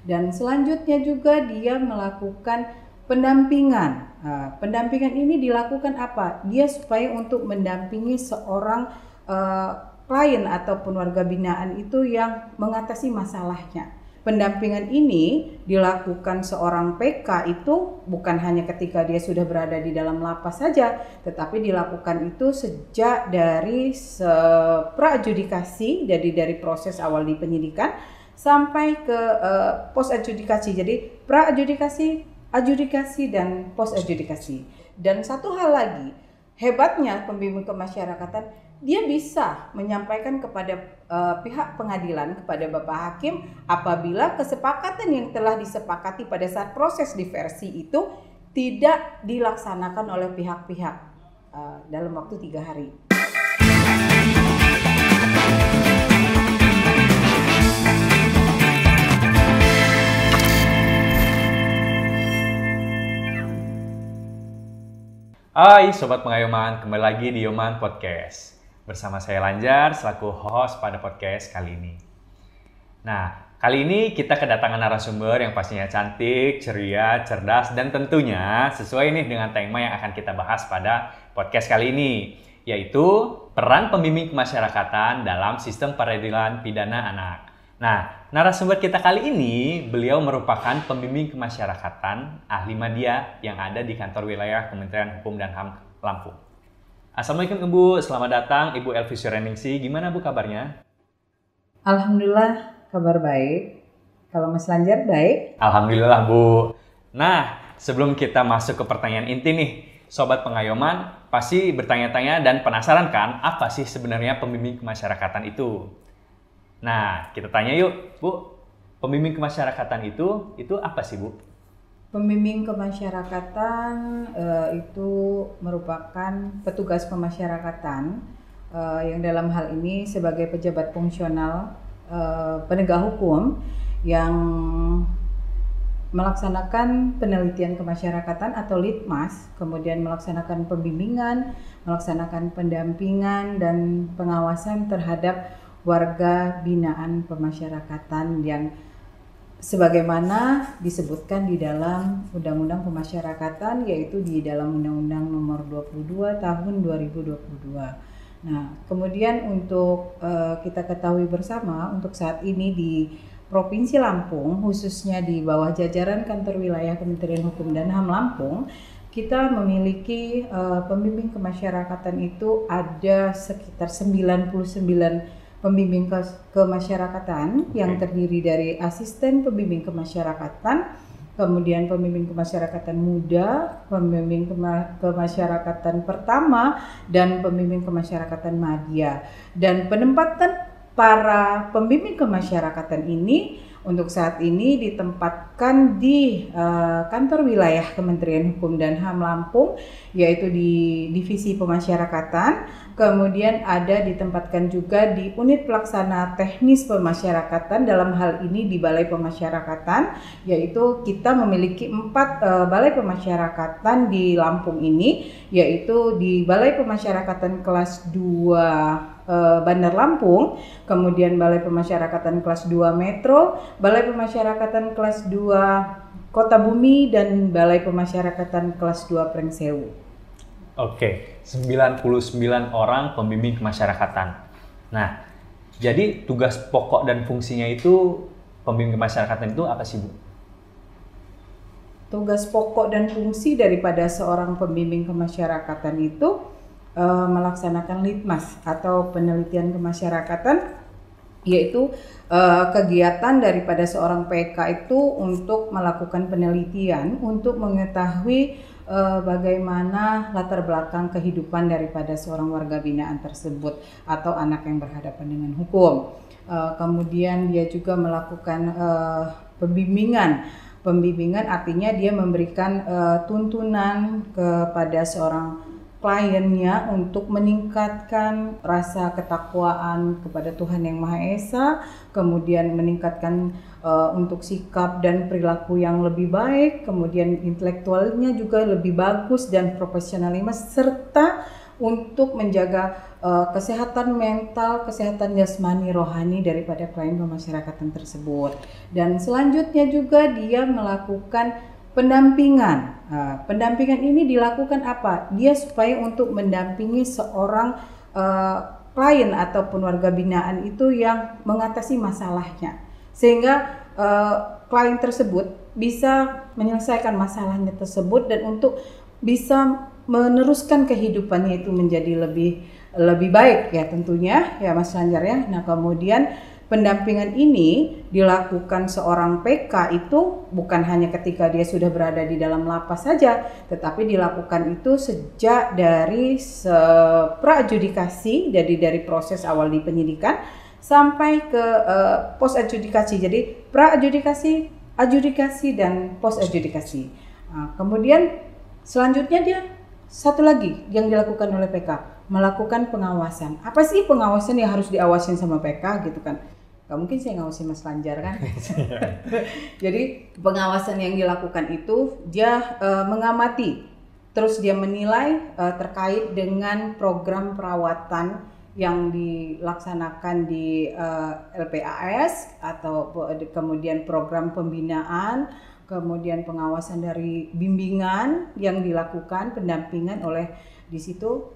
Dan selanjutnya juga dia melakukan pendampingan. Pendampingan ini dilakukan apa? Dia supaya untuk mendampingi seorang klien ataupun warga binaan itu yang mengatasi masalahnya. Pendampingan ini dilakukan seorang PK itu bukan hanya ketika dia sudah berada di dalam lapas saja, tetapi dilakukan itu sejak dari pra-adjudikasi, jadi dari proses awal di penyidikan sampai ke post-adjudikasi. Jadi pra-adjudikasi, adjudikasi, dan post-adjudikasi. Dan satu hal lagi, hebatnya pembimbing kemasyarakatan, dia bisa menyampaikan kepada pihak pengadilan, kepada Bapak Hakim, apabila kesepakatan yang telah disepakati pada saat proses diversi itu tidak dilaksanakan oleh pihak-pihak dalam waktu 3 hari. Hai Sobat Pengayoman, kembali lagi di Yoman Podcast. Bersama saya Lanjar, selaku host pada podcast kali ini. Nah, kali ini kita kedatangan narasumber yang pastinya cantik, ceria, cerdas, dan tentunya sesuai nih dengan tema yang akan kita bahas pada podcast kali ini, yaitu peran pembimbing kemasyarakatan dalam sistem peradilan pidana anak. Nah, narasumber kita kali ini, beliau merupakan pembimbing kemasyarakatan ahli media yang ada di kantor wilayah Kementerian Hukum dan HAM Lampung. Assalamualaikum Ibu, selamat datang Ibu Elvi Sureningsi. Gimana Bu kabarnya? Alhamdulillah kabar baik. Kalau Mas Lanjar baik? Alhamdulillah Bu. Nah, sebelum kita masuk ke pertanyaan inti nih, Sobat Pengayoman pasti bertanya-tanya dan penasaran kan apa sih sebenarnya pembimbing kemasyarakatan itu? Nah, kita tanya yuk, Bu. Pembimbing kemasyarakatan itu apa sih, Bu? Pembimbing kemasyarakatan itu merupakan petugas pemasyarakatan yang dalam hal ini sebagai pejabat fungsional penegak hukum yang melaksanakan penelitian kemasyarakatan atau litmas, kemudian melaksanakan pembimbingan, melaksanakan pendampingan dan pengawasan terhadap warga binaan pemasyarakatan yang sebagaimana disebutkan di dalam Undang-Undang Pemasyarakatan, yaitu di dalam Undang-Undang Nomor 22 Tahun 2022. Nah, kemudian untuk kita ketahui bersama, untuk saat ini di Provinsi Lampung, khususnya di bawah jajaran Kantor Wilayah Kementerian Hukum dan HAM Lampung, kita memiliki pembimbing kemasyarakatan itu ada sekitar 99 pembimbing kemasyarakatan yang terdiri dari asisten pembimbing kemasyarakatan, kemudian pembimbing kemasyarakatan muda, pembimbing kemasyarakatan pertama, dan pembimbing kemasyarakatan madya. Dan penempatan para pembimbing kemasyarakatan ini untuk saat ini ditempatkan di kantor wilayah Kementerian Hukum dan HAM Lampung, yaitu di Divisi Pemasyarakatan. Kemudian ada ditempatkan juga di unit pelaksana teknis pemasyarakatan, dalam hal ini di Balai Pemasyarakatan, yaitu kita memiliki 4 balai pemasyarakatan di Lampung ini, yaitu di Balai Pemasyarakatan kelas 2 Bandar Lampung, kemudian Balai Pemasyarakatan kelas 2 Metro, Balai Pemasyarakatan kelas 2 Kota Bumi, dan Balai Pemasyarakatan kelas 2 Prengsewu. Oke, 99 orang pembimbing kemasyarakatan. Nah, jadi tugas pokok dan fungsinya itu pembimbing kemasyarakatan itu apa sih, Bu? Tugas pokok dan fungsi daripada seorang pembimbing kemasyarakatan itu melaksanakan litmas atau penelitian kemasyarakatan, yaitu kegiatan daripada seorang PK itu untuk melakukan penelitian untuk mengetahui bagaimana latar belakang kehidupan daripada seorang warga binaan tersebut atau anak yang berhadapan dengan hukum. Kemudian dia juga melakukan pembimbingan. Pembimbingan artinya dia memberikan tuntunan kepada seorang kliennya untuk meningkatkan rasa ketakwaan kepada Tuhan Yang Maha Esa, kemudian meningkatkan untuk sikap dan perilaku yang lebih baik, kemudian intelektualnya juga lebih bagus dan profesionalisme, serta untuk menjaga kesehatan mental, kesehatan jasmani, rohani daripada klien pemasyarakatan tersebut. Dan selanjutnya juga dia melakukan pendampingan. Pendampingan ini dilakukan apa? Dia supaya untuk mendampingi seorang klien ataupun warga binaan itu yang mengatasi masalahnya, sehingga klien tersebut bisa menyelesaikan masalahnya tersebut dan untuk bisa meneruskan kehidupannya itu menjadi lebih baik ya tentunya ya Mas Lanjar ya. Nah kemudian pendampingan ini dilakukan seorang PK itu bukan hanya ketika dia sudah berada di dalam lapas saja, tetapi dilakukan itu sejak dari pra-adjudikasi, dari proses awal di penyidikan sampai ke post adjudikasi. Jadi pra-adjudikasi, adjudikasi dan post adjudikasi. Nah, kemudian selanjutnya dia satu lagi yang dilakukan oleh PK, melakukan pengawasan. Apa sih pengawasan yang harus diawasin sama PK gitu kan? Gak mungkin saya ngawasin Mas Lanjar kan? Jadi pengawasan yang dilakukan itu dia mengamati, terus dia menilai terkait dengan program perawatan yang dilaksanakan di LPAS atau kemudian program pembinaan, kemudian pengawasan dari bimbingan yang dilakukan, pendampingan oleh di situ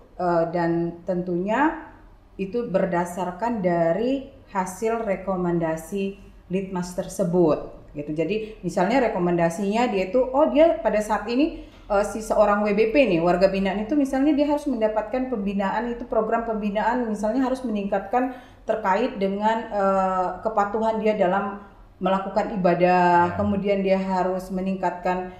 dan tentunya itu berdasarkan dari hasil rekomendasi litmas tersebut gitu. Jadi misalnya rekomendasinya dia itu dia pada saat ini si seorang WBP nih, warga binaan itu misalnya dia harus mendapatkan pembinaan itu, program pembinaan misalnya harus meningkatkan terkait dengan kepatuhan dia dalam melakukan ibadah, kemudian dia harus meningkatkan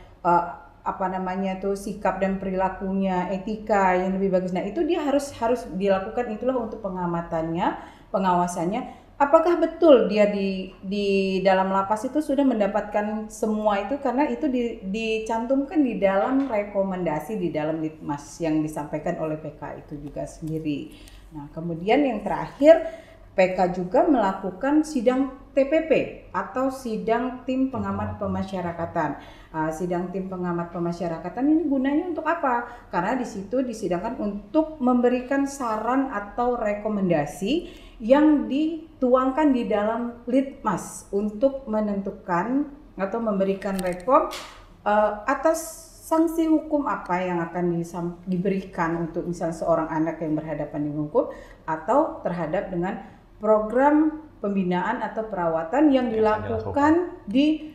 sikap dan perilakunya, etika yang lebih bagus. Nah, itu dia harus dilakukan, itulah untuk pengamatannya, pengawasannya. Apakah betul dia di dalam lapas itu sudah mendapatkan semua itu, karena itu dicantumkan di dalam rekomendasi di dalam litmas yang disampaikan oleh PK itu juga sendiri. Nah, kemudian yang terakhir PK juga melakukan sidang TPP atau sidang tim pengamat pemasyarakatan. Sidang tim pengamat pemasyarakatan ini gunanya untuk apa? Karena di situ disidangkan untuk memberikan saran atau rekomendasi yang dituangkan di dalam litmas untuk menentukan atau memberikan rekom atas sanksi hukum apa yang akan diberikan untuk misalnya seorang anak yang berhadapan dengan hukum atau terhadap dengan program pembinaan atau perawatan yang dilakukan di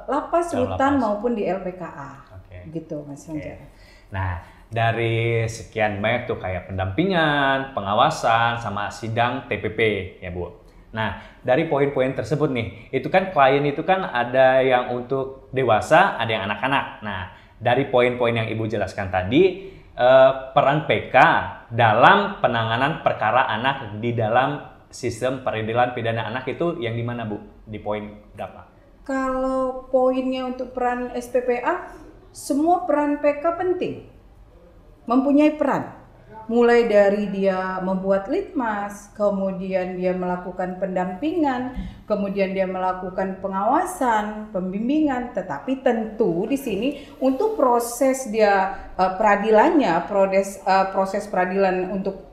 lapas rutan maupun di LPKA. Gitu Mas Lanjar. Nah, dari sekian banyak tuh kayak pendampingan, pengawasan, sama sidang TPP ya Bu. Nah, dari poin-poin tersebut nih, itu kan klien itu kan ada yang untuk dewasa, ada yang anak-anak. Nah, dari poin-poin yang Ibu jelaskan tadi, peran PK dalam penanganan perkara anak di dalam sistem peradilan pidana anak itu yang di mana Bu? Di poin berapa? Kalau poinnya untuk peran SPPA, semua peran PK penting. Mempunyai peran. Mulai dari dia membuat litmas, kemudian dia melakukan pendampingan, kemudian dia melakukan pengawasan, pembimbingan, tetapi tentu di sini untuk proses dia peradilannya, proses peradilan untuk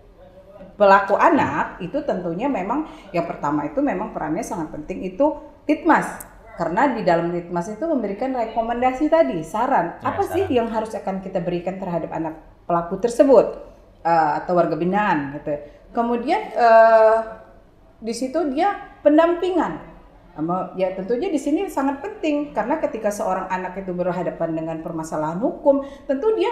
pelaku anak itu tentunya memang yang pertama itu memang perannya sangat penting itu litmas, karena di dalam litmas itu memberikan rekomendasi tadi, saran apa sih yang harus akan kita berikan terhadap anak pelaku tersebut atau warga binaan gitu. Kemudian di situ dia pendampingan, ya tentunya di sini sangat penting karena ketika seorang anak itu berhadapan dengan permasalahan hukum tentu dia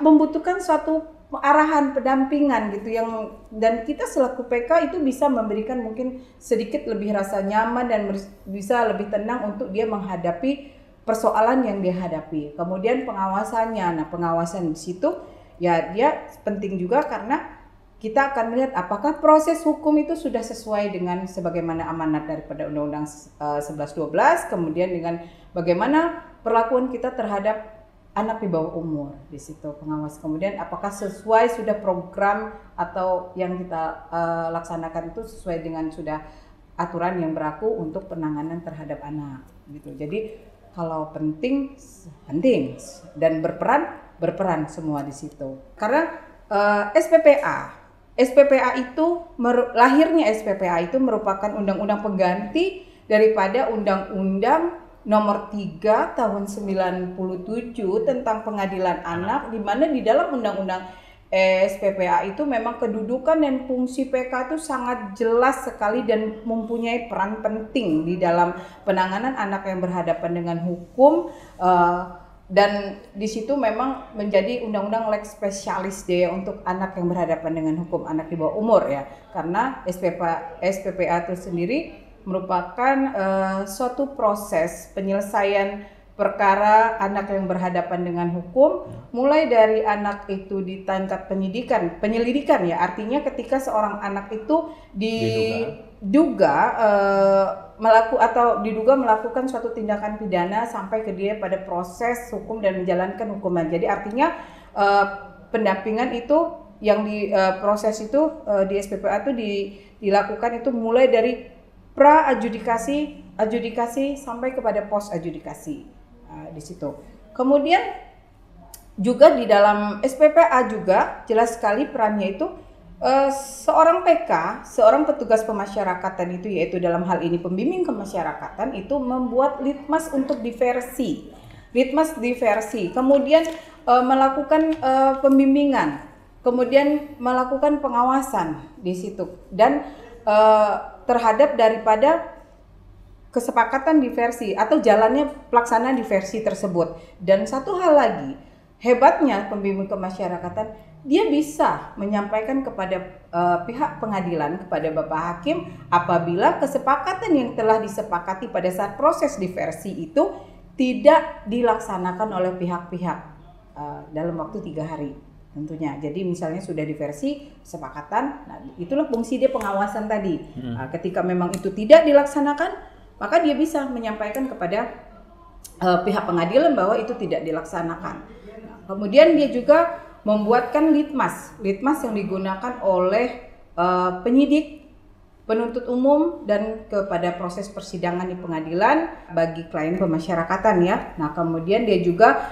membutuhkan suatu arahan pendampingan gitu dan kita selaku PK itu bisa memberikan mungkin sedikit lebih rasa nyaman dan bisa lebih tenang untuk dia menghadapi persoalan yang dia hadapi. Kemudian pengawasannya, nah pengawasan di situ ya dia penting juga karena kita akan melihat apakah proses hukum itu sudah sesuai dengan sebagaimana amanat daripada Undang-Undang 11.12, kemudian dengan bagaimana perlakuan kita terhadap anak di bawah umur di situ pengawas. Kemudian apakah sesuai sudah program atau yang kita laksanakan itu sesuai dengan sudah aturan yang berlaku untuk penanganan terhadap anak gitu. Jadi kalau penting dan berperan berperan semua di situ. Karena SPPA itu lahirnya SPPA itu merupakan undang-undang pengganti daripada Undang-Undang Nomor 3 Tahun 97 tentang Pengadilan Anak, di mana di dalam Undang-Undang SPPA itu memang kedudukan dan fungsi PK itu sangat jelas sekali dan mempunyai peran penting di dalam penanganan anak yang berhadapan dengan hukum, dan di situ memang menjadi undang-undang lex specialis deh untuk anak yang berhadapan dengan hukum, anak di bawah umur ya, karena SPPA itu sendiri merupakan suatu proses penyelesaian perkara anak yang berhadapan dengan hukum, mulai dari anak itu di tingkat penyelidikan ya, artinya ketika seorang anak itu diduga melakukan suatu tindakan pidana sampai ke dia pada proses hukum dan menjalankan hukuman. Jadi artinya pendampingan itu yang proses itu di SPPA itu dilakukan itu mulai dari pra adjudikasi sampai kepada post adjudikasi di situ. Kemudian juga di dalam SPPA juga jelas sekali perannya itu seorang PK, seorang petugas pemasyarakatan itu, yaitu dalam hal ini pembimbing kemasyarakatan, itu membuat litmas untuk diversi, kemudian melakukan pembimbingan, kemudian melakukan pengawasan di situ, dan terhadap daripada kesepakatan diversi atau jalannya pelaksanaan diversi tersebut. Dan satu hal lagi, hebatnya pembimbing kemasyarakatan, dia bisa menyampaikan kepada pihak pengadilan, kepada Bapak Hakim, apabila kesepakatan yang telah disepakati pada saat proses diversi itu tidak dilaksanakan oleh pihak-pihak dalam waktu 3 hari. Tentunya, jadi misalnya sudah diversi kesepakatan, nah itulah fungsi dia pengawasan tadi. Ketika memang itu tidak dilaksanakan, maka dia bisa menyampaikan kepada pihak pengadilan bahwa itu tidak dilaksanakan. Nah, kemudian dia juga membuatkan litmas yang digunakan oleh penyidik, penuntut umum, dan kepada proses persidangan di pengadilan bagi klien pemasyarakatan ya. Nah kemudian dia juga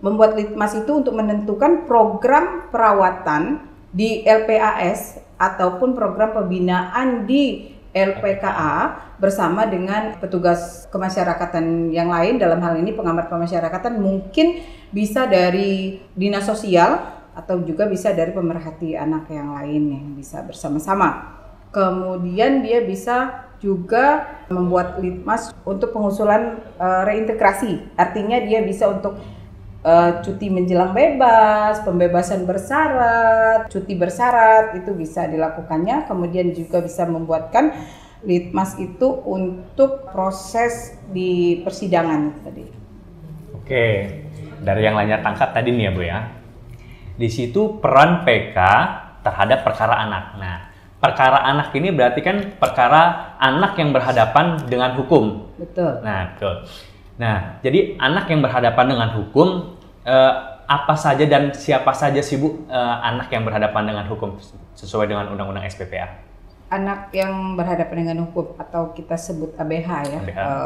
membuat litmas itu untuk menentukan program perawatan di LPAS ataupun program pembinaan di LPKA bersama dengan petugas kemasyarakatan yang lain, dalam hal ini pengamat pemasyarakatan, mungkin bisa dari dinas sosial atau juga bisa dari pemerhati anak yang lain yang bisa bersama-sama. Kemudian dia bisa juga membuat litmas untuk pengusulan reintegrasi, artinya dia bisa untuk cuti menjelang bebas, pembebasan bersyarat, cuti bersyarat itu bisa dilakukannya. Kemudian juga bisa membuatkan litmas itu untuk proses di persidangan tadi. Oke, dari yang Lanyar tangkap tadi nih ya Bu ya, di situ peran PK terhadap perkara anak. Nah, perkara anak ini berarti kan perkara anak yang berhadapan dengan hukum. Betul. Nah, betul. Nah, jadi anak yang berhadapan dengan hukum, apa saja dan siapa saja sih Bu anak yang berhadapan dengan hukum sesuai dengan Undang-Undang SPPA? Anak yang berhadapan dengan hukum atau kita sebut ABH ya.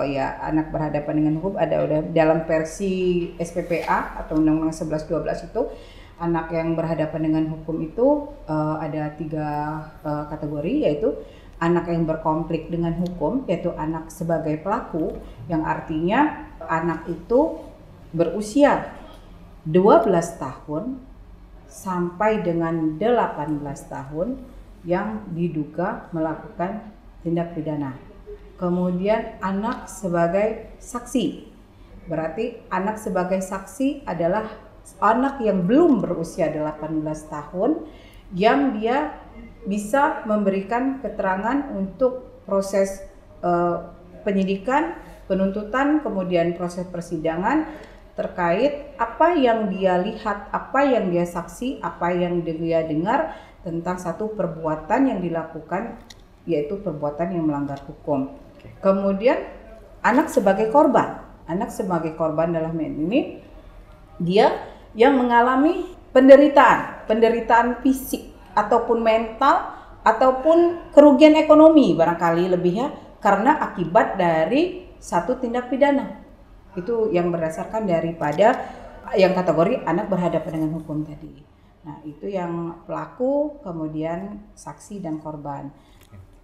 Ya, anak berhadapan dengan hukum ada udah dalam versi SPPA atau Undang-Undang 11-12 itu, anak yang berhadapan dengan hukum itu ada 3 kategori, yaitu anak yang berkonflik dengan hukum, yaitu anak sebagai pelaku, yang artinya anak itu berusia 12 tahun sampai dengan 18 tahun yang diduga melakukan tindak pidana. Kemudian anak sebagai saksi, berarti anak sebagai saksi adalah anak yang belum berusia 18 tahun yang dia bisa memberikan keterangan untuk proses penyidikan, penuntutan, kemudian proses persidangan terkait apa yang dia lihat, apa yang dia saksi, apa yang dia dengar tentang satu perbuatan yang dilakukan, yaitu perbuatan yang melanggar hukum. Kemudian anak sebagai korban dalam ini dia yang mengalami penderitaan fisik ataupun mental ataupun kerugian ekonomi barangkali lebih ya, karena akibat dari satu tindak pidana. Itu yang berdasarkan daripada yang kategori anak berhadapan dengan hukum tadi. Nah, itu yang pelaku, kemudian saksi dan korban.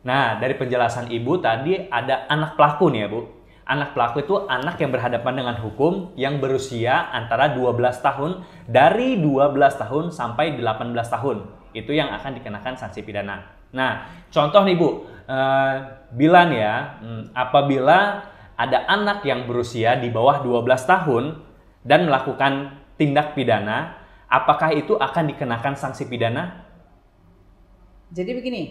Nah, dari penjelasan Ibu tadi ada anak pelaku nih ya, Bu. Anak pelaku itu anak yang berhadapan dengan hukum yang berusia antara 12 tahun, dari 12 tahun sampai 18 tahun. Itu yang akan dikenakan sanksi pidana. Nah, contoh nih Bu, bila nih ya, apabila ada anak yang berusia di bawah 12 tahun dan melakukan tindak pidana, apakah itu akan dikenakan sanksi pidana? Jadi begini,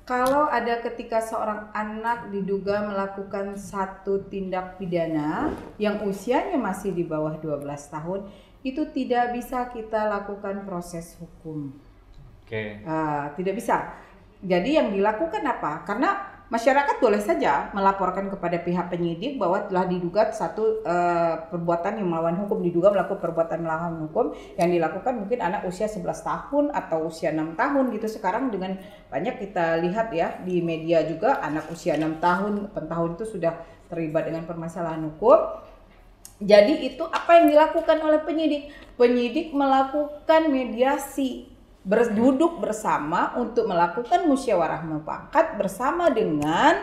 kalau ada ketika seorang anak diduga melakukan satu tindak pidana yang usianya masih di bawah 12 tahun, itu tidak bisa kita lakukan proses hukum. Oke. Tidak bisa. Jadi yang dilakukan apa? Karena masyarakat boleh saja melaporkan kepada pihak penyidik bahwa telah diduga satu perbuatan yang melawan hukum, diduga melakukan perbuatan melawan hukum yang dilakukan mungkin anak usia 11 tahun atau usia 6 tahun gitu. Sekarang dengan banyak kita lihat ya di media juga anak usia 6 tahun, 8 tahun itu sudah terlibat dengan permasalahan hukum. Jadi itu apa yang dilakukan oleh penyidik? Penyidik melakukan mediasi, berduduk bersama untuk melakukan musyawarah mufakat bersama dengan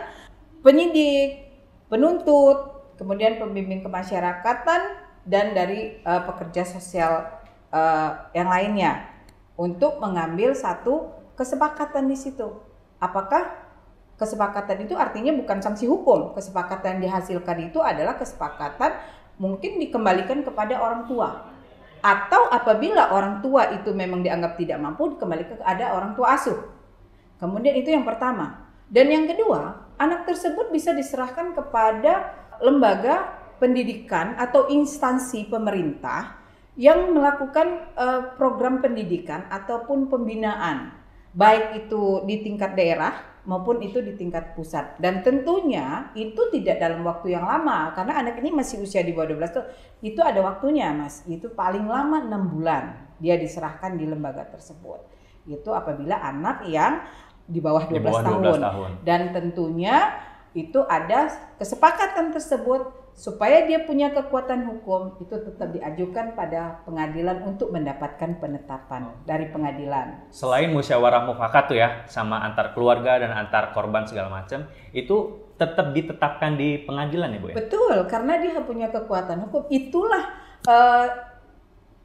penyidik, penuntut, kemudian pembimbing kemasyarakatan dan dari pekerja sosial yang lainnya untuk mengambil satu kesepakatan di situ. Apakah kesepakatan itu artinya bukan sanksi hukum? Kesepakatan yang dihasilkan itu adalah kesepakatan mungkin dikembalikan kepada orang tua. Atau apabila orang tua itu memang dianggap tidak mampu, dikembalikan kepada orang tua asuh. Kemudian itu yang pertama. Dan yang kedua, anak tersebut bisa diserahkan kepada lembaga pendidikan atau instansi pemerintah yang melakukan program pendidikan ataupun pembinaan. Baik itu di tingkat daerah maupun itu di tingkat pusat. Dan tentunya itu tidak dalam waktu yang lama karena anak ini masih usia di bawah 12 tahun. Itu ada waktunya, Mas. Itu paling lama 6 bulan dia diserahkan di lembaga tersebut. Itu apabila anak yang di bawah 12 tahun. Dan tentunya itu ada kesepakatan tersebut supaya dia punya kekuatan hukum, itu tetap diajukan pada pengadilan untuk mendapatkan penetapan dari pengadilan. Selain musyawarah mufakat tuh ya, sama antar keluarga dan antar korban segala macam, itu tetap ditetapkan di pengadilan ya Bu ya? Betul, karena dia punya kekuatan hukum. Itulah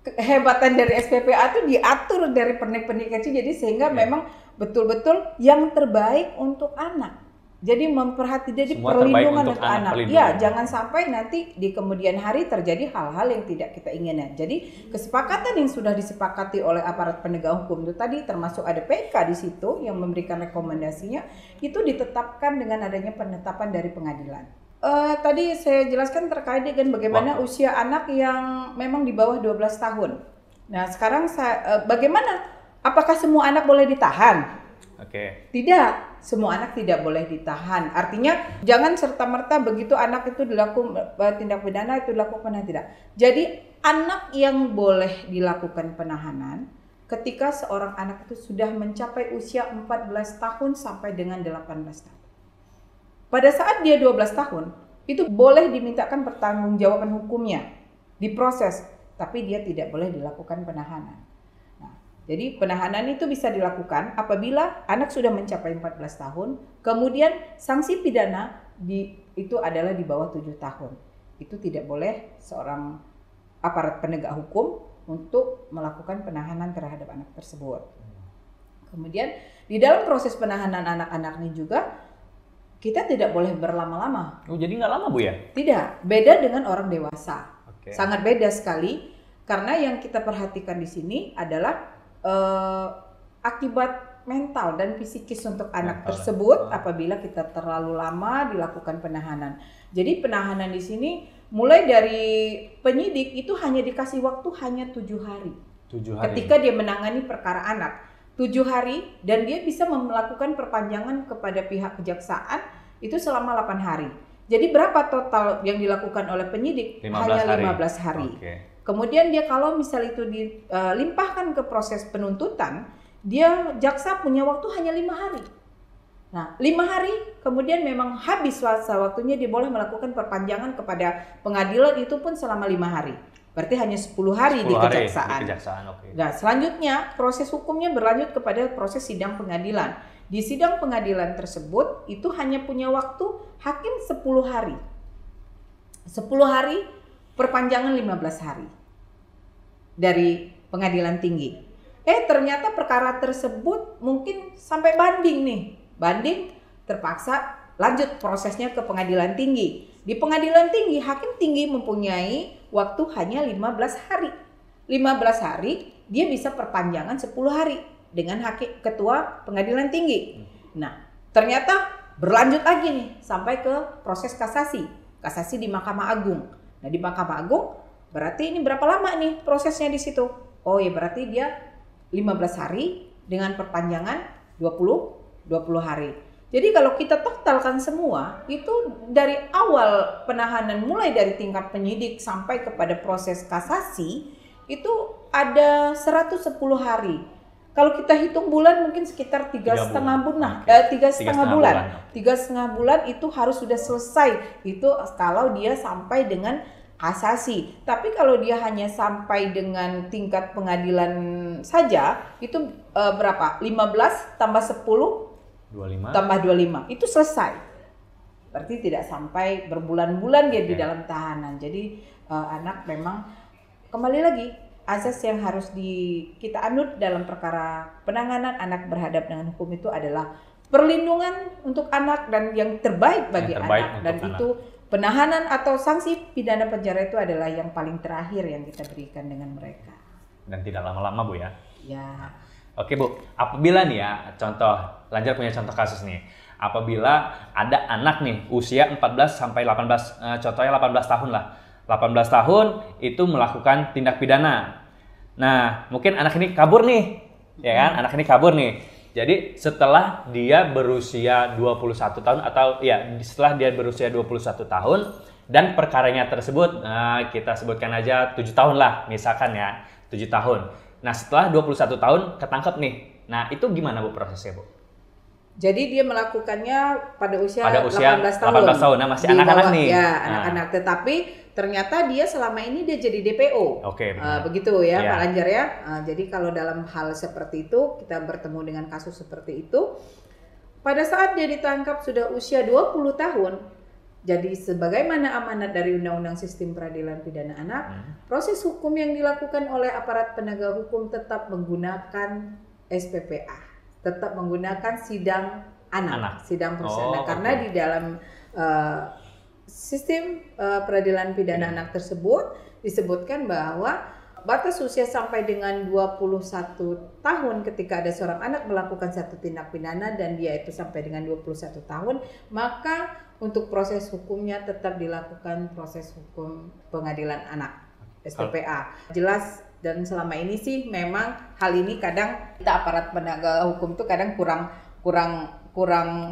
kehebatan dari SPPA itu diatur dari pernik-pernik kecil, jadi sehingga memang betul-betul yang terbaik untuk anak. Jadi jadi perlindungan untuk anak. Ya, jangan sampai nanti di kemudian hari terjadi hal-hal yang tidak kita inginkan. Jadi kesepakatan yang sudah disepakati oleh aparat penegak hukum itu tadi, termasuk ada PK di situ yang memberikan rekomendasinya, itu ditetapkan dengan adanya penetapan dari pengadilan. Tadi saya jelaskan terkait dengan bagaimana usia anak yang memang di bawah 12 tahun. Nah, sekarang bagaimana? Apakah semua anak boleh ditahan? Oke. Tidak. Semua anak tidak boleh ditahan. Artinya jangan serta-merta begitu anak itu dilakukan tindak pidana itu dilakukan tidak. Jadi anak yang boleh dilakukan penahanan ketika seorang anak itu sudah mencapai usia 14 tahun sampai dengan 18 tahun. Pada saat dia 12 tahun itu boleh dimintakan pertanggungjawaban hukumnya, diproses, tapi dia tidak boleh dilakukan penahanan. Jadi penahanan itu bisa dilakukan apabila anak sudah mencapai 14 tahun, kemudian sanksi pidana itu adalah di bawah 7 tahun. Itu tidak boleh seorang aparat penegak hukum untuk melakukan penahanan terhadap anak tersebut. Kemudian di dalam proses penahanan anak-anak ini juga kita tidak boleh berlama-lama. Oh, jadi nggak lama Bu ya? Tidak, beda dengan orang dewasa. Oke. Sangat beda sekali karena yang kita perhatikan di sini adalah akibat mental dan psikis untuk anak tersebut apabila kita terlalu lama dilakukan penahanan. Jadi penahanan di sini mulai dari penyidik itu hanya dikasih waktu hanya 7 hari. 7 hari. Ketika dia menangani perkara anak, 7 hari dan dia bisa melakukan perpanjangan kepada pihak kejaksaan itu selama 8 hari. Jadi berapa total yang dilakukan oleh penyidik? Hanya 15 hari. Okay. Kemudian dia kalau misal itu dilimpahkan ke proses penuntutan, dia jaksa punya waktu hanya 5 hari. Nah, 5 hari kemudian memang habis waktunya dia boleh melakukan perpanjangan kepada pengadilan itu pun selama 5 hari. Berarti hanya 10 hari 10 di hari kejaksaan. di kejaksaan, oke. Nah, selanjutnya proses hukumnya berlanjut kepada proses sidang pengadilan. Di sidang pengadilan tersebut itu hanya punya waktu hakim 10 hari. 10 hari perpanjangan 15 hari dari pengadilan tinggi. Ternyata perkara tersebut mungkin sampai banding nih. Banding terpaksa lanjut prosesnya ke pengadilan tinggi. Di pengadilan tinggi, hakim tinggi mempunyai waktu hanya 15 hari. 15 hari dia bisa perpanjangan 10 hari dengan hakim ketua pengadilan tinggi. Nah, ternyata berlanjut lagi nih sampai ke proses kasasi. Kasasi di Mahkamah Agung. Nah, di Mahkamah Agung berarti ini berapa lama nih prosesnya di situ? Oh ya, berarti dia 15 hari dengan perpanjangan 20 hari. Jadi kalau kita totalkan semua, itu dari awal penahanan mulai dari tingkat penyidik sampai kepada proses kasasi itu ada 110 hari. Kalau kita hitung bulan mungkin sekitar 3,5 bulan. 3,5 bulan. 3,5 bulan itu harus sudah selesai. Itu kalau dia sampai dengan kasasi. Tapi kalau dia hanya sampai dengan tingkat pengadilan saja, itu berapa? 15 tambah 10 25 tambah 25 itu selesai. Berarti tidak sampai berbulan-bulan dia di dalam tahanan. Jadi anak memang kembali lagi asas yang harus kita anut dalam perkara penanganan anak berhadap dengan hukum itu adalah perlindungan untuk anak dan yang terbaik bagi anak, dan itu penahanan atau sanksi pidana penjara itu adalah yang paling terakhir yang kita berikan dengan mereka. Dan tidak lama-lama, Bu ya. Ya. Oke, Bu, apabila nih ya, Lanjar punya contoh kasus nih. Apabila ada anak nih usia 14 sampai 18, contohnya 18 tahun lah. 18 tahun itu melakukan tindak pidana. Nah, mungkin anak ini kabur nih. Ya kan? Anak ini kabur nih. Jadi setelah dia berusia 21 tahun atau ya setelah dia berusia 21 tahun dan perkaranya tersebut kita sebutkan aja 7 tahun lah misalkan ya, 7 tahun. Nah, setelah 21 tahun ketangkep nih. Nah, itu gimana Bu prosesnya, Bu? Jadi dia melakukannya pada usia 18 tahun. Nah, masih anak-anak nih. Ya, anak-anak. Tetapi ternyata dia selama ini dia jadi DPO. Oke, begitu ya, Pak Lanjar ya. Jadi kalau dalam hal seperti itu, kita bertemu dengan kasus seperti itu, pada saat dia ditangkap sudah usia 20 tahun, jadi sebagaimana amanat dari Undang-Undang Sistem Peradilan Pidana Anak, proses hukum yang dilakukan oleh aparat penegak hukum tetap menggunakan SPPA. Tetap menggunakan sidang anak. Sidang persidangan karena di dalam sistem peradilan pidana anak tersebut disebutkan bahwa batas usia sampai dengan 21 tahun ketika ada seorang anak melakukan satu tindak pidana dan dia itu sampai dengan 21 tahun, maka untuk proses hukumnya tetap dilakukan proses hukum pengadilan anak SPPA. Jelas. Dan selama ini sih memang hal ini kadang kita aparat penegak hukum tuh kadang kurang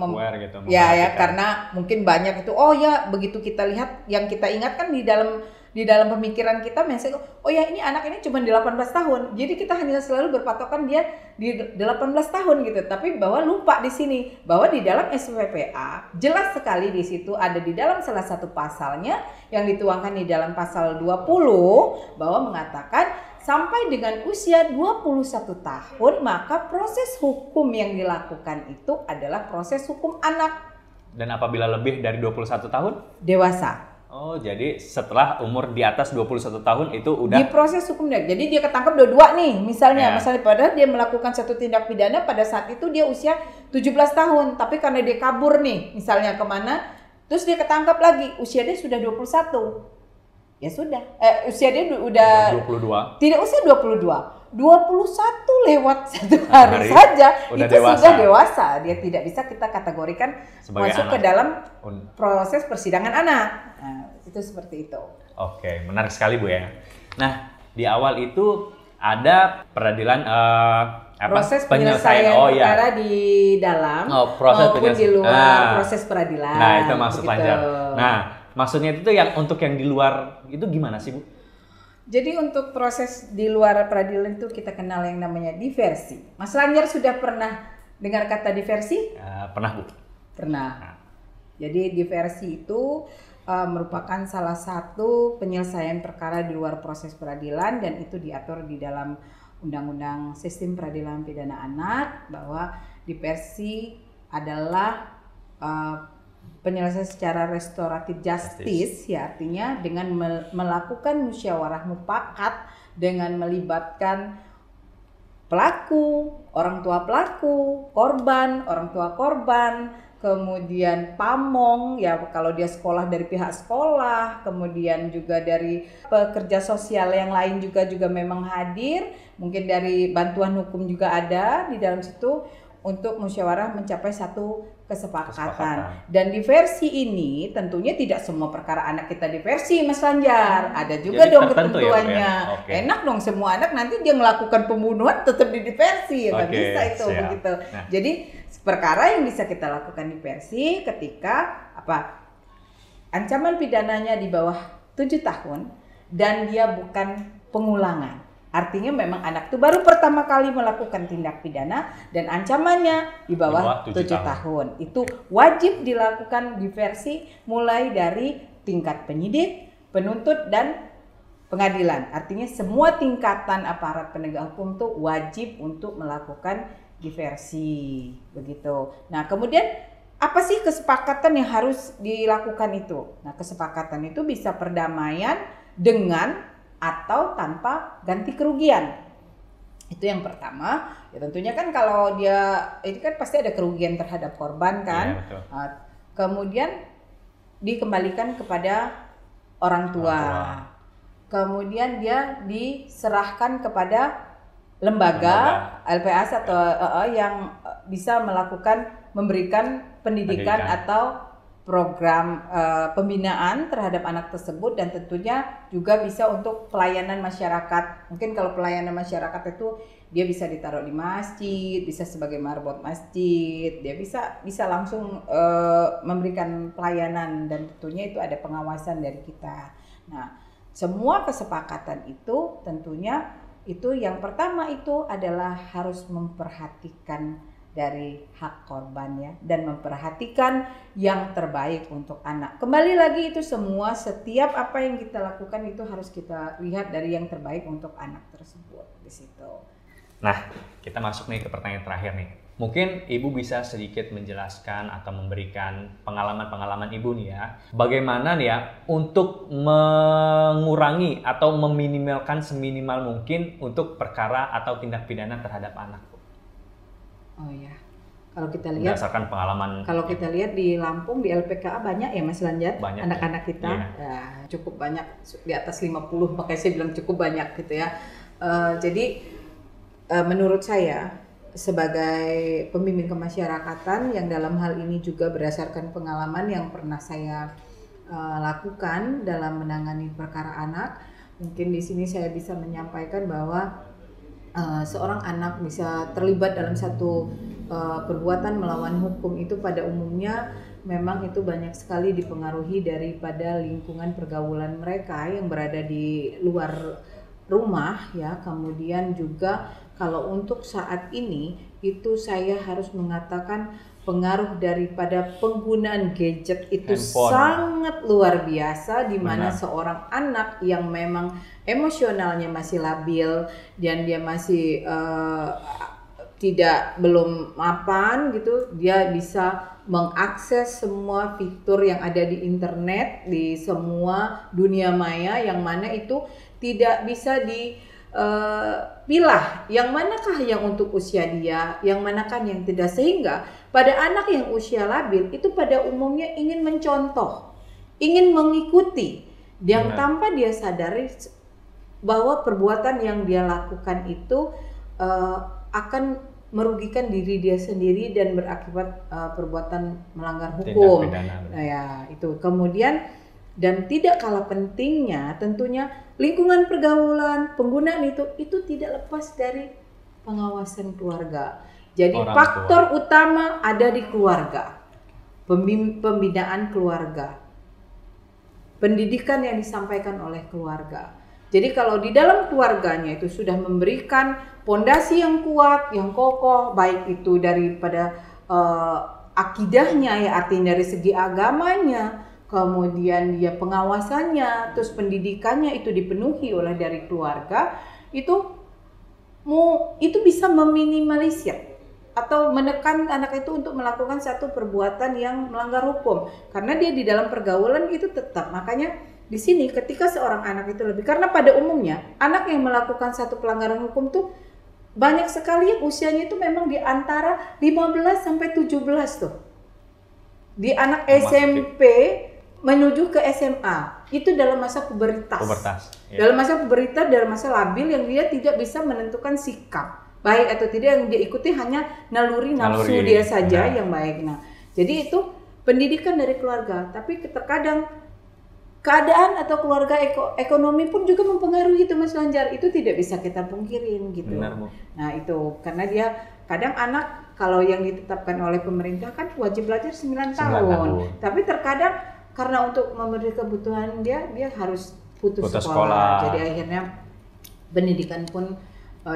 aware gitu. Ya karena mungkin banyak itu begitu kita lihat yang kita ingat kan di dalam pemikiran kita misalnya ini anak ini cuma 18 tahun. Jadi kita hanya selalu berpatokan dia di 18 tahun gitu. Tapi bahwa lupa di sini bahwa di dalam SPPA jelas sekali di situ ada di dalam salah satu pasalnya yang dituangkan di dalam pasal 20 bahwa mengatakan sampai dengan usia 21 tahun maka proses hukum yang dilakukan itu adalah proses hukum anak. Dan apabila lebih dari 21 tahun? Dewasa. Oh, jadi setelah umur di atas 21 tahun itu udah di proses hukum. Jadi dia ketangkap dua-dua nih misalnya padahal dia melakukan satu tindak pidana pada saat itu dia usia 17 tahun tapi karena dia kabur nih misalnya kemana terus dia ketangkap lagi usia dia sudah 21. Ya sudah, usia dia udah 22. Tidak usah 22. 21 lewat satu hari saja itu dewasa. Sudah dewasa. Dia tidak bisa kita kategorikan sebagai masuk anak. Ke dalam proses persidangan anak. Nah, itu seperti itu. Oke, menarik sekali Bu ya. Nah, di awal itu ada peradilan proses penyelesaian perkara di dalam maupun di luar proses peradilan. Nah, itu maksud Lanjar. Nah, maksudnya itu yang untuk yang di luar itu gimana sih Bu? Jadi untuk proses di luar peradilan itu kita kenal yang namanya diversi. Mas Lanjar sudah pernah dengar kata diversi? Pernah Bu. Pernah. Jadi diversi itu merupakan salah satu penyelesaian perkara di luar proses peradilan, dan itu diatur di dalam Undang-Undang Sistem Peradilan Pidana Anak bahwa diversi adalah penyelesaian secara restoratif justice, ya artinya dengan melakukan musyawarah mufakat dengan melibatkan pelaku, orang tua pelaku, korban, orang tua korban, kemudian pamong ya kalau dia sekolah dari pihak sekolah, kemudian juga dari pekerja sosial yang lain juga memang hadir, mungkin dari bantuan hukum juga ada di dalam situ untuk musyawarah mencapai satu kesepakatan. Dan diversi ini tentunya tidak semua perkara anak kita diversi, Mas Lanjar. Ada juga dong ketentuannya. Ya, okay. Enak dong semua anak nanti dia melakukan pembunuhan tetap di diversi, nggak bisa itu begitu. Nah. Jadi perkara yang bisa kita lakukan diversi ketika ancaman pidananya di bawah 7 tahun dan dia bukan pengulangan. Artinya memang anak itu baru pertama kali melakukan tindak pidana dan ancamannya di bawah 7 tahun. Itu wajib dilakukan diversi mulai dari tingkat penyidik, penuntut, dan pengadilan. Artinya semua tingkatan aparat penegak hukum itu wajib untuk melakukan diversi. Begitu. Nah kemudian apa sih kesepakatan yang harus dilakukan itu? Nah kesepakatan itu bisa perdamaian dengan atau tanpa ganti kerugian. Itu yang pertama. Ya tentunya kan kalau dia ini kan pasti ada kerugian terhadap korban kan. Ya, kemudian dikembalikan kepada orang tua. Kemudian dia diserahkan kepada lembaga LPS atau yang bisa memberikan pendidikan atau program pembinaan terhadap anak tersebut, dan tentunya juga bisa untuk pelayanan masyarakat. Mungkin kalau pelayanan masyarakat itu dia bisa ditaruh di masjid, bisa sebagai marbot masjid, dia bisa langsung memberikan pelayanan, dan tentunya itu ada pengawasan dari kita. Nah, semua kesepakatan itu tentunya itu yang pertama itu adalah harus memperhatikan dari hak korban ya, dan memperhatikan yang terbaik untuk anak. Kembali lagi itu semua, setiap apa yang kita lakukan itu harus kita lihat dari yang terbaik untuk anak tersebut di situ. Nah, kita masuk nih ke pertanyaan terakhir nih. Mungkin Ibu bisa sedikit menjelaskan atau memberikan pengalaman-pengalaman Ibu nih ya. Bagaimana nih ya untuk mengurangi atau meminimalkan seminimal mungkin untuk perkara atau tindak pidana terhadap anak. Oh ya, kalau kita lihat berdasarkan pengalaman. Kalau kita lihat di Lampung di LPKA banyak ya Mas Lanjar, anak-anak kita ya, cukup banyak, di atas 50, makanya saya bilang cukup banyak gitu ya. Jadi menurut saya sebagai pembimbing kemasyarakatan yang dalam hal ini juga berdasarkan pengalaman yang pernah saya lakukan dalam menangani perkara anak, mungkin di sini saya bisa menyampaikan bahwa seorang anak bisa terlibat dalam satu perbuatan melawan hukum itu pada umumnya memang itu banyak sekali dipengaruhi daripada lingkungan pergaulan mereka yang berada di luar rumah ya. Kemudian juga kalau untuk saat ini itu saya harus mengatakan pengaruh daripada penggunaan gadget itu sangat luar biasa, di mana seorang anak yang memang emosionalnya masih labil dan dia masih belum mapan gitu, dia bisa mengakses semua fitur yang ada di internet, di semua dunia maya, yang mana itu tidak bisa pilah yang manakah yang untuk usia dia, yang manakah yang tidak, sehingga pada anak yang usia labil itu pada umumnya ingin mencontoh, ingin mengikuti, yang tanpa dia sadari bahwa perbuatan yang dia lakukan itu akan merugikan diri dia sendiri dan berakibat perbuatan melanggar hukum. Nah, ya itu kemudian. Dan tidak kalah pentingnya tentunya lingkungan pergaulan, penggunaan itu tidak lepas dari pengawasan keluarga. Jadi faktor utama ada di keluarga, pembinaan keluarga, pendidikan yang disampaikan oleh keluarga. Jadi kalau di dalam keluarganya itu sudah memberikan pondasi yang kuat, yang kokoh, baik itu daripada akidahnya ya, artinya dari segi agamanya, kemudian dia pengawasannya, terus pendidikannya itu dipenuhi oleh dari keluarga, itu bisa meminimalisir atau menekan anak itu untuk melakukan satu perbuatan yang melanggar hukum, karena dia di dalam pergaulan itu tetap. Makanya di sini ketika seorang anak itu lebih, karena pada umumnya anak yang melakukan satu pelanggaran hukum tuh banyak sekali yang usianya itu memang di antara 15 sampai 17 tuh. Di anak SMP menuju ke SMA, itu dalam masa pubertas. Ya. Dalam masa pubertas, dalam masa labil yang dia tidak bisa menentukan sikap baik atau tidak, yang dia ikuti hanya naluri nafsu dia saja yang baik. Nah, jadi itu pendidikan dari keluarga, tapi terkadang keadaan atau keluarga ekonomi pun juga mempengaruhi itu, Mas Lanjar. Itu tidak bisa kita pungkirin gitu. Benar, Bu. Nah, itu karena dia kadang anak kalau yang ditetapkan oleh pemerintah kan wajib belajar 9 tahun. Tapi terkadang karena untuk memenuhi kebutuhan dia harus putus sekolah. Jadi akhirnya pendidikan pun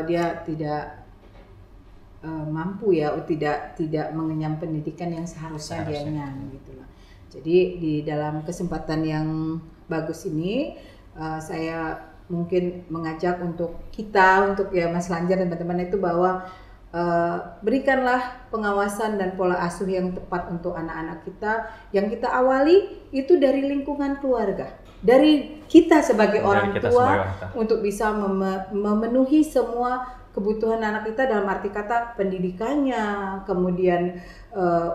dia tidak mampu ya, tidak mengenyam pendidikan yang seharusnya dia nyam gitu loh. Jadi di dalam kesempatan yang bagus ini saya mungkin mengajak untuk kita, untuk ya Mas Lanjar dan teman-teman itu, bahwa berikanlah pengawasan dan pola asuh yang tepat untuk anak-anak kita. Yang kita awali itu dari lingkungan keluarga, dari kita sebagai orang tua untuk bisa memenuhi semua kebutuhan anak kita, dalam arti kata pendidikannya, kemudian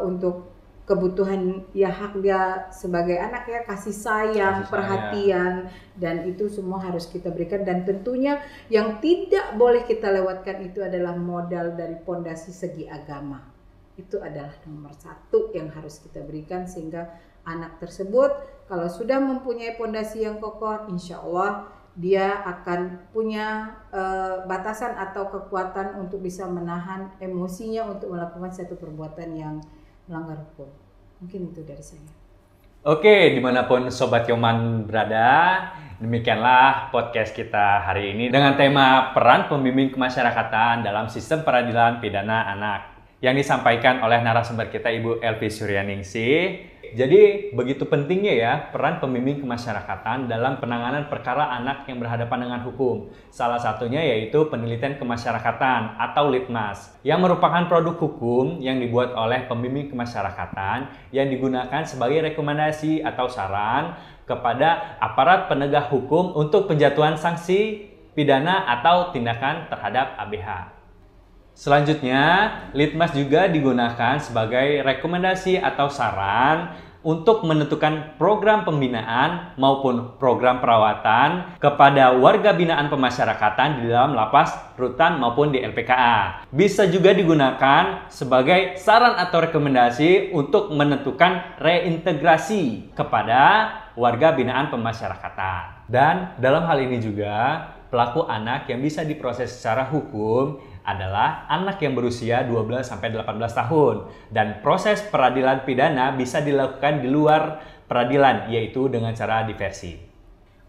untuk kebutuhan ya hak dia sebagai anak ya, kasih sayang, perhatian, dan itu semua harus kita berikan. Dan tentunya yang tidak boleh kita lewatkan itu adalah modal dari pondasi segi agama. Itu adalah nomor 1 yang harus kita berikan, sehingga anak tersebut kalau sudah mempunyai pondasi yang kokoh, insya Allah dia akan punya batasan atau kekuatan untuk bisa menahan emosinya untuk melakukan satu perbuatan yang melanggar hukum. Mungkin itu dari saya. Oke, dimanapun Sobat Yoman berada, demikianlah podcast kita hari ini dengan tema peran pembimbing kemasyarakatan dalam sistem peradilan pidana anak, yang disampaikan oleh narasumber kita Ibu Elvi Suryaningsih. Jadi begitu pentingnya ya peran pembimbing kemasyarakatan dalam penanganan perkara anak yang berhadapan dengan hukum. Salah satunya yaitu penelitian kemasyarakatan atau Litmas, yang merupakan produk hukum yang dibuat oleh pembimbing kemasyarakatan yang digunakan sebagai rekomendasi atau saran kepada aparat penegak hukum untuk penjatuhan sanksi pidana atau tindakan terhadap ABH. Selanjutnya, Litmas juga digunakan sebagai rekomendasi atau saran untuk menentukan program pembinaan maupun program perawatan kepada warga binaan pemasyarakatan di dalam lapas, rutan maupun di LPKA. Bisa juga digunakan sebagai saran atau rekomendasi untuk menentukan reintegrasi kepada warga binaan pemasyarakatan. Dan dalam hal ini juga, pelaku anak yang bisa diproses secara hukum adalah anak yang berusia 12-18 tahun, dan proses peradilan pidana bisa dilakukan di luar peradilan, yaitu dengan cara diversi.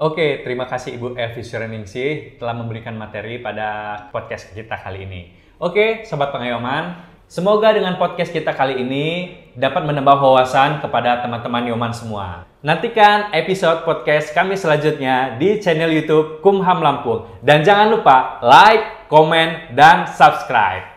Oke, terima kasih Ibu Elvi Suryaningsih telah memberikan materi pada podcast kita kali ini. Oke, Sobat Pengayoman, semoga dengan podcast kita kali ini dapat menambah wawasan kepada teman-teman Yoman semua. Nantikan episode podcast kami selanjutnya di channel YouTube Kumham Lampung. Dan jangan lupa like, komen, dan subscribe.